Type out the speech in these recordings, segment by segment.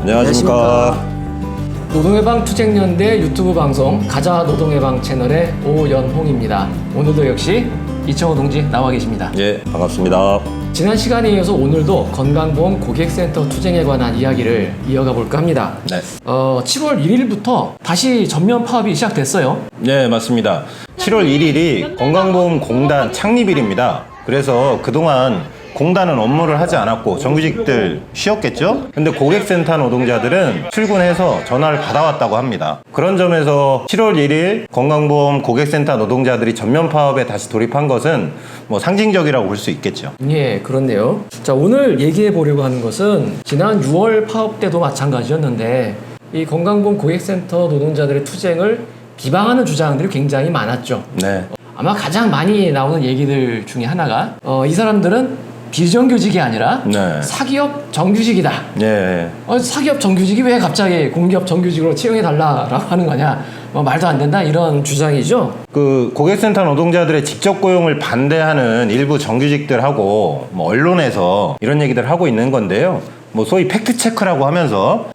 안녕하십니까. 노동해방 투쟁연대 유튜브 방송 가자 노동해방 채널의 오연홍입니다. 오늘도 역시 이청호 동지 나와 계십니다. 예, 반갑습니다. 지난 시간에 이어서 오늘도 건강보험 고객센터 투쟁에 관한 이야기를 이어가 볼까 합니다. 네. 7월 1일부터 다시 전면 파업이 시작됐어요. 네, 맞습니다. 7월 1일이 건강보험공단 창립일입니다. 그래서 그동안 공단은 업무를 하지 않았고 정규직들 쉬었겠죠? 근데 고객센터 노동자들은 출근해서 전화를 받아왔다고 합니다. 그런 점에서 7월 1일 건강보험 고객센터 노동자들이 전면 파업에 다시 돌입한 것은 뭐 상징적이라고 볼 수 있겠죠. 예, 그렇네요. 자, 오늘 얘기해 보려고 하는 것은 지난 6월 파업 때도 마찬가지였는데 이 건강보험 고객센터 노동자들의 투쟁을 비방하는 주장들이 굉장히 많았죠. 네. 아마 가장 많이 나오는 얘기들 중에 하나가 이 사람들은 비정규직이 아니라 네. 사기업 정규직이다. 예. 사기업 정규직이 왜 갑자기 공기업 정규직으로 채용해달라라고 하는 거냐. 말도 안 된다 이런 주장이죠. 그 고객센터 노동자들의 직접 고용을 반대하는 일부 정규직들하고 뭐 언론에서 이런 얘기들 하고 있는 건데요. 뭐 소위 팩트 체크라고 하면서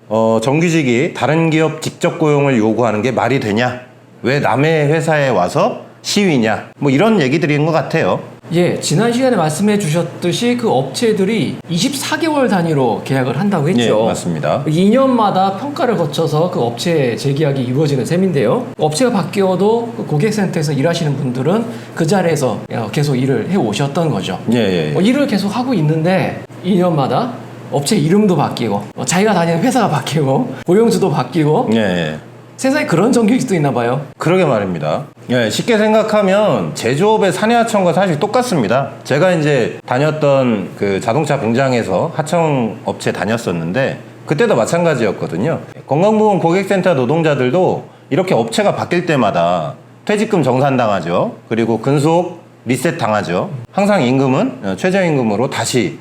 정규직이 다른 기업 직접 고용을 요구하는 게 말이 되냐? 왜 남의 회사에 와서 시위냐? 뭐 이런 얘기들인 것 같아요. 예, 지난 시간에 말씀해 주셨듯이 그 업체들이 24개월 단위로 계약을 한다고 했죠. 예, 맞습니다. 2년마다 평가를 거쳐서 그 업체 재계약이 이루어지는 셈인데요. 업체가 바뀌어도 그 고객센터에서 일하시는 분들은 그 자리에서 계속 일을 해 오셨던 거죠. 예. 일을 계속 하고 있는데 2년마다 업체 이름도 바뀌고 자기가 다니는 회사가 바뀌고 고용주도 바뀌고 예. 세상에 그런 정규직도 있나 봐요. 그러게 말입니다. 예, 쉽게 생각하면 제조업의 사내하청과 사실 똑같습니다. 제가 이제 다녔던 그 자동차 공장에서 하청 업체 다녔었는데 그때도 마찬가지였거든요. 건강보험 고객센터 노동자들도 이렇게 업체가 바뀔 때마다 퇴직금 정산당하죠. 그리고 근속 리셋 당하죠. 항상 임금은 최저임금으로 다시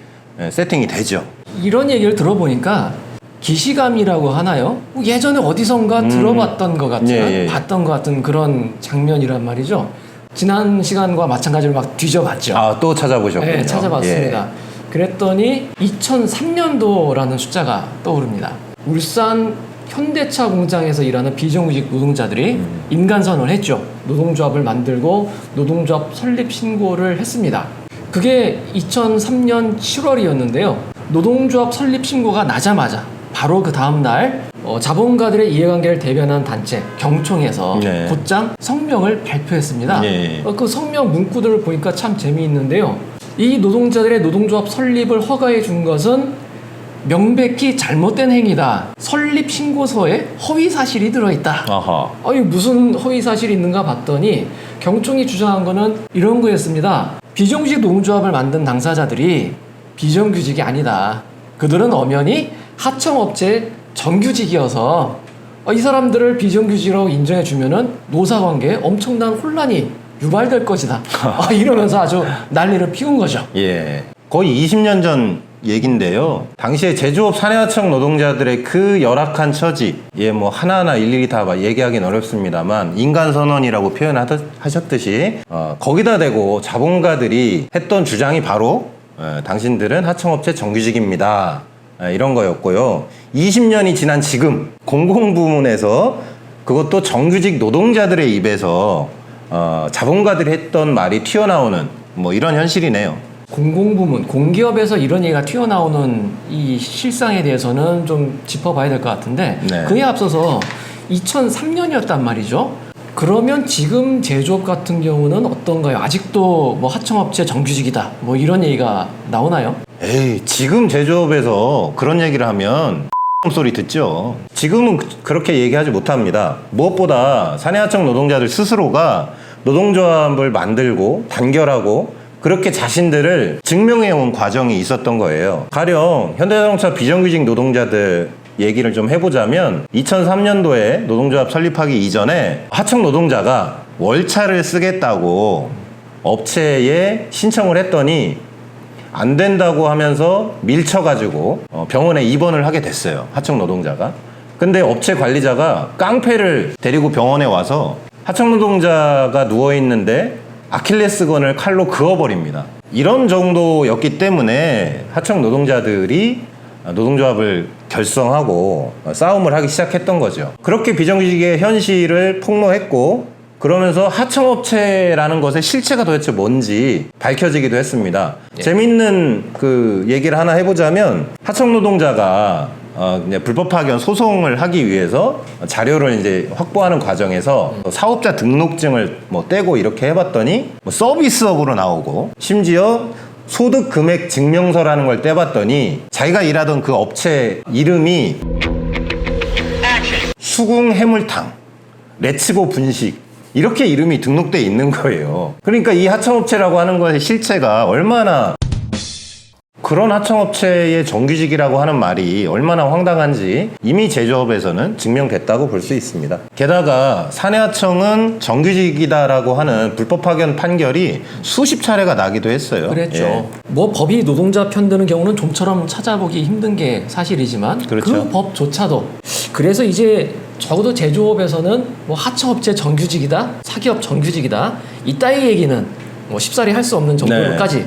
세팅이 되죠. 이런 얘기를 들어보니까 기시감이라고 하나요? 예전에 어디선가 들어봤던 것 같은, 예. 봤던 것 같은 그런 장면이란 말이죠. 지난 시간과 마찬가지로 막 뒤져봤죠. 아, 또 찾아보셨군요. 네, 찾아봤습니다. 그랬더니 2003년도라는 숫자가 떠오릅니다. 울산 현대차 공장에서 일하는 비정규직 노동자들이 인간선언을 했죠. 노동조합을 만들고 노동조합 설립 신고를 했습니다. 그게 2003년 7월이었는데요. 노동조합 설립 신고가 나자마자 바로 그 다음날 자본가들의 이해관계를 대변한 단체 경총에서 네. 곧장 성명을 발표했습니다. 네. 그 성명 문구들을 보니까 참 재미있는데요. 이 노동자들의 노동조합 설립을 허가해 준 것은 명백히 잘못된 행위다. 설립 신고서에 허위 사실이 들어있다. 아하. 아니 무슨 허위 사실이 있는가 봤더니 경총이 주장한 거는 이런 거였습니다. 비정규직 노동조합을 만든 당사자들이 비정규직이 아니다. 그들은 엄연히 하청업체 정규직이어서 이 사람들을 비정규직으로 인정해주면은 노사관계에 엄청난 혼란이 유발될 것이다. 이러면서 아주 난리를 피운 거죠. 예. 거의 20년 전 얘긴데요. 당시에 제조업 사내하청 노동자들의 그 열악한 처지, 뭐 하나하나 일일이 다 얘기하기는 어렵습니다만 인간선언이라고 표현하셨듯이 거기다 대고 자본가들이 했던 주장이 바로 당신들은 하청업체 정규직입니다. 이런 거였고요. 20년이 지난 지금 공공부문에서 그것도 정규직 노동자들의 입에서 자본가들이 했던 말이 튀어나오는 뭐 이런 현실이네요. 공공부문, 공기업에서 이런 얘기가 튀어나오는 이 실상에 대해서는 좀 짚어봐야 될 것 같은데 네. 그에 앞서서 2003년이었단 말이죠. 그러면 지금 제조업 같은 경우는 어떤가요? 아직도 뭐 하청업체 정규직이다 뭐 이런 얘기가 나오나요? 에이, 지금 제조업에서 그런 얘기를 하면 소리 듣죠. 지금은 그렇게 얘기하지 못합니다. 무엇보다 사내하청 노동자들 스스로가 노동조합을 만들고 단결하고 그렇게 자신들을 증명해온 과정이 있었던 거예요. 가령 현대자동차 비정규직 노동자들 얘기를 좀 해보자면 2003년도에 노동조합 설립하기 이전에 하청 노동자가 월차를 쓰겠다고 업체에 신청을 했더니 안 된다고 하면서 밀쳐가지고 병원에 입원을 하게 됐어요. 하청 노동자가. 근데 업체 관리자가 깡패를 데리고 병원에 와서 하청 노동자가 누워있는데 아킬레스건을 칼로 그어버립니다. 이런 정도였기 때문에 하청 노동자들이 노동조합을 결성하고 싸움을 하기 시작했던 거죠. 그렇게 비정규직의 현실을 폭로했고 그러면서 하청업체라는 것의 실체가 도대체 뭔지 밝혀지기도 했습니다. 예. 재밌는 그 얘기를 하나 해보자면 하청노동자가 이제 불법 파견 소송을 하기 위해서 자료를 이제 확보하는 과정에서 사업자 등록증을 뭐 떼고 이렇게 해봤더니 뭐 서비스업으로 나오고 심지어 소득 금액 증명서라는 걸 떼봤더니 자기가 일하던 그 업체 이름이 수궁 해물탕, 레츠고 분식 이렇게 이름이 등록돼 있는 거예요. 그러니까 이 하청업체라고 하는 것의 실체가 얼마나 그런 하청업체의 정규직이라고 하는 말이 얼마나 황당한지 이미 제조업에서는 증명됐다고 볼 수 있습니다. 게다가 사내하청은 정규직이다라고 하는 불법 파견 판결이 수십 차례가 나기도 했어요. 그랬죠. 예. 뭐 법이 노동자 편드는 경우는 좀처럼 찾아보기 힘든 게 사실이지만 그렇죠. 그 법조차도 그래서 이제 적어도 제조업에서는 뭐 하청업체 정규직이다, 사기업 정규직이다 이따위 얘기는 뭐 쉽사리 할 수 없는 정도로까지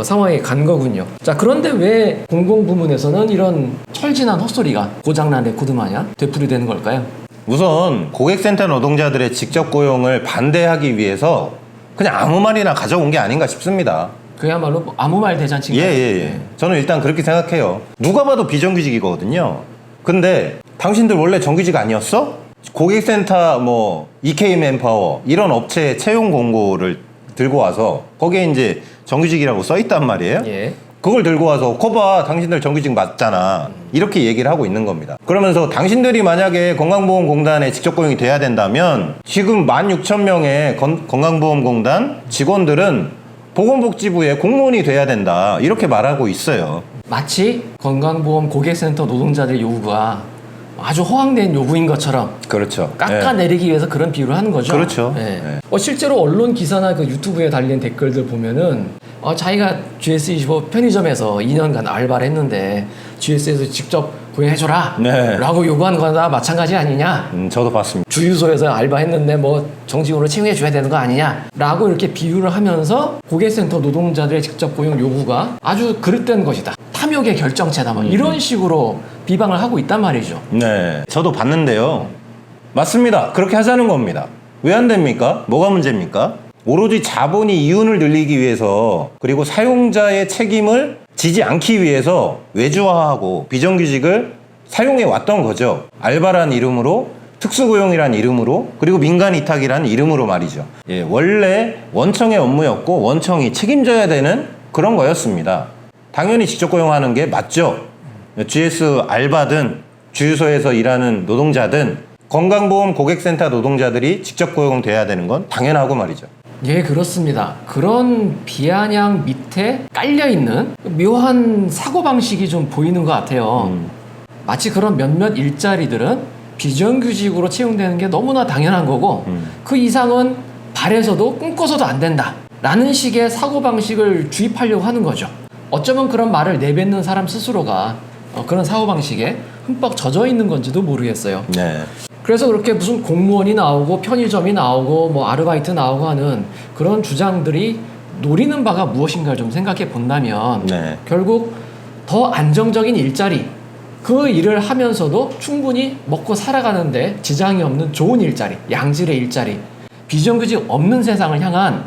상황에 간 거군요. 자, 그런데 왜 공공부문에서는 이런 철진한 헛소리가 고장난 레코드 마냥 되풀이되는 걸까요? 우선 고객센터 노동자들의 직접 고용을 반대하기 위해서 그냥 아무 말이나 가져온 게 아닌가 싶습니다. 그야말로 뭐 아무 말 대잔치인가요? 예. 저는 일단 그렇게 생각해요. 누가 봐도 비정규직이거든요. 근데 당신들 원래 정규직 아니었어? 고객센터 뭐 EK 맨파워 이런 업체의 채용 공고를 들고 와서 거기에 이제 정규직이라고 써 있단 말이에요. 예. 그걸 들고 와서 거봐 당신들 정규직 맞잖아 이렇게 얘기를 하고 있는 겁니다. 그러면서 당신들이 만약에 건강보험공단에 직접 고용이 돼야 된다면 지금 16,000명의 건강보험공단 직원들은 보건복지부의 공무원이 돼야 된다 이렇게 말하고 있어요. 마치 건강보험 고객센터 노동자들의 요구가 아주 허황된 요구인 것처럼 그렇죠. 깎아내리기 위해서 그런 비유를 하는 거죠. 그렇죠. 예. 실제로 언론 기사나 그 유튜브에 달린 댓글들 보면은 자기가 GS25 편의점에서 2년간 알바를 했는데 GS에서 직접 고용해줘라 네. 라고 요구하는 거나 마찬가지 아니냐. 저도 봤습니다. 주유소에서 알바했는데 뭐 정직원으로 채용해줘야 되는 거 아니냐 라고 이렇게 비유를 하면서 고객센터 노동자들의 직접 고용 요구가 아주 그릇된 것이다, 탐욕의 결정체다 뭐 이런 식으로 비방을 하고 있단 말이죠. 네, 저도 봤는데요. 맞습니다. 그렇게 하자는 겁니다. 왜 안 됩니까? 뭐가 문제입니까? 오로지 자본이 이윤을 늘리기 위해서 그리고 사용자의 책임을 지지 않기 위해서 외주화하고 비정규직을 사용해 왔던 거죠. 알바란 이름으로, 특수고용이란 이름으로, 그리고 민간위탁이란 이름으로 말이죠. 예, 원래 원청의 업무였고 원청이 책임져야 되는 그런 거였습니다. 당연히 직접 고용하는 게 맞죠. GS 알바든 주유소에서 일하는 노동자든 건강보험 고객센터 노동자들이 직접 고용돼야 되는 건 당연하고 말이죠. 예, 그렇습니다. 그런 비아냥 밑에 깔려있는 묘한 사고방식이 좀 보이는 것 같아요. 마치 그런 몇몇 일자리들은 비정규직으로 채용되는 게 너무나 당연한 거고 그 이상은 바래서도 꿈꿔서도 안 된다 라는 식의 사고방식을 주입하려고 하는 거죠. 어쩌면 그런 말을 내뱉는 사람 스스로가 그런 사고방식에 흠뻑 젖어 있는 건지도 모르겠어요. 네. 그래서 그렇게 무슨 공무원이 나오고 편의점이 나오고 뭐 아르바이트 나오고 하는 그런 주장들이 노리는 바가 무엇인가를 좀 생각해 본다면 네. 결국 더 안정적인 일자리, 그 일을 하면서도 충분히 먹고 살아가는데 지장이 없는 좋은 일자리, 양질의 일자리, 비정규직 없는 세상을 향한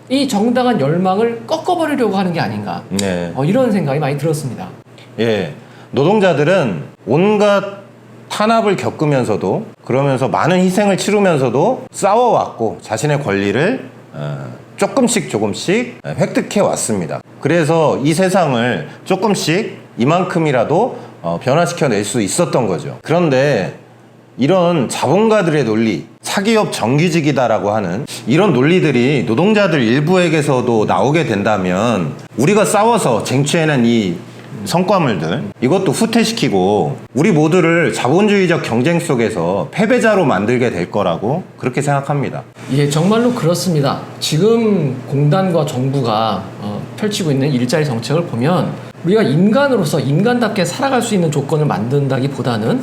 이 정당한 열망을 꺾어버리려고 하는 게 아닌가. 네. 이런 생각이 많이 들었습니다. 예. 노동자들은 온갖 탄압을 겪으면서도 그러면서 많은 희생을 치르면서도 싸워왔고 자신의 권리를 조금씩 획득해 왔습니다. 그래서 이 세상을 조금씩 이만큼이라도 변화시켜낼 수 있었던 거죠. 그런데 이런 자본가들의 논리, 사기업 정규직이다라고 하는 이런 논리들이 노동자들 일부에게서도 나오게 된다면 우리가 싸워서 쟁취해낸 이 성과물들 이것도 후퇴시키고 우리 모두를 자본주의적 경쟁 속에서 패배자로 만들게 될 거라고 그렇게 생각합니다. 예, 정말로 그렇습니다. 지금 공단과 정부가 펼치고 있는 일자리 정책을 보면 우리가 인간으로서 인간답게 살아갈 수 있는 조건을 만든다기보다는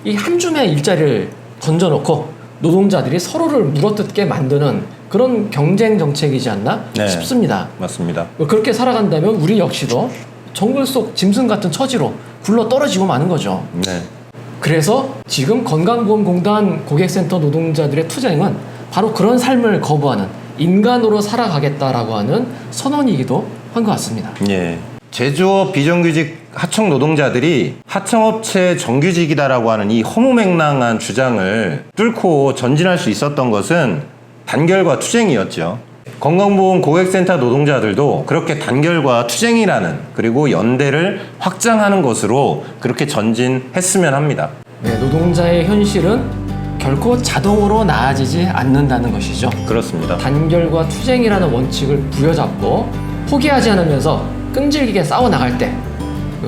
이 한 줌의 일자리를 던져놓고 노동자들이 서로를 물어뜯게 만드는 그런 경쟁 정책이지 않나 네. 싶습니다. 맞습니다. 그렇게 살아간다면 우리 역시도 정글 속 짐승 같은 처지로 굴러 떨어지고 마는 거죠. 네. 그래서 지금 건강보험공단 고객센터 노동자들의 투쟁은 바로 그런 삶을 거부하는 인간으로 살아가겠다라고 하는 선언이기도 한 것 같습니다. 예. 제조업 비정규직 하청 노동자들이 하청업체 정규직이다라고 하는 이 허무맹랑한 주장을 뚫고 전진할 수 있었던 것은 단결과 투쟁이었죠. 건강보험 고객센터 노동자들도 그렇게 단결과 투쟁이라는 그리고 연대를 확장하는 것으로 그렇게 전진했으면 합니다. 네, 노동자의 현실은 결코 자동으로 나아지지 않는다는 것이죠. 그렇습니다. 단결과 투쟁이라는 원칙을 부여잡고 포기하지 않으면서 끈질기게 싸워나갈 때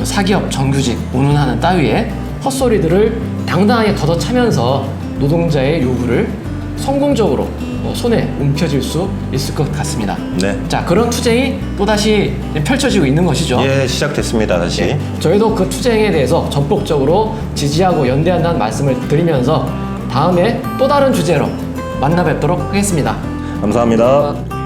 사기업 정규직 운운하는 따위의 헛소리들을 당당하게 걷어차면서 노동자의 요구를 성공적으로 손에 움켜쥘 수 있을 것 같습니다. 네. 자, 그런 투쟁이 또다시 펼쳐지고 있는 것이죠. 예, 시작됐습니다. 다시. 네, 저희도 그 투쟁에 대해서 전폭적으로 지지하고 연대한다는 말씀을 드리면서 다음에 또 다른 주제로 만나 뵙도록 하겠습니다. 감사합니다.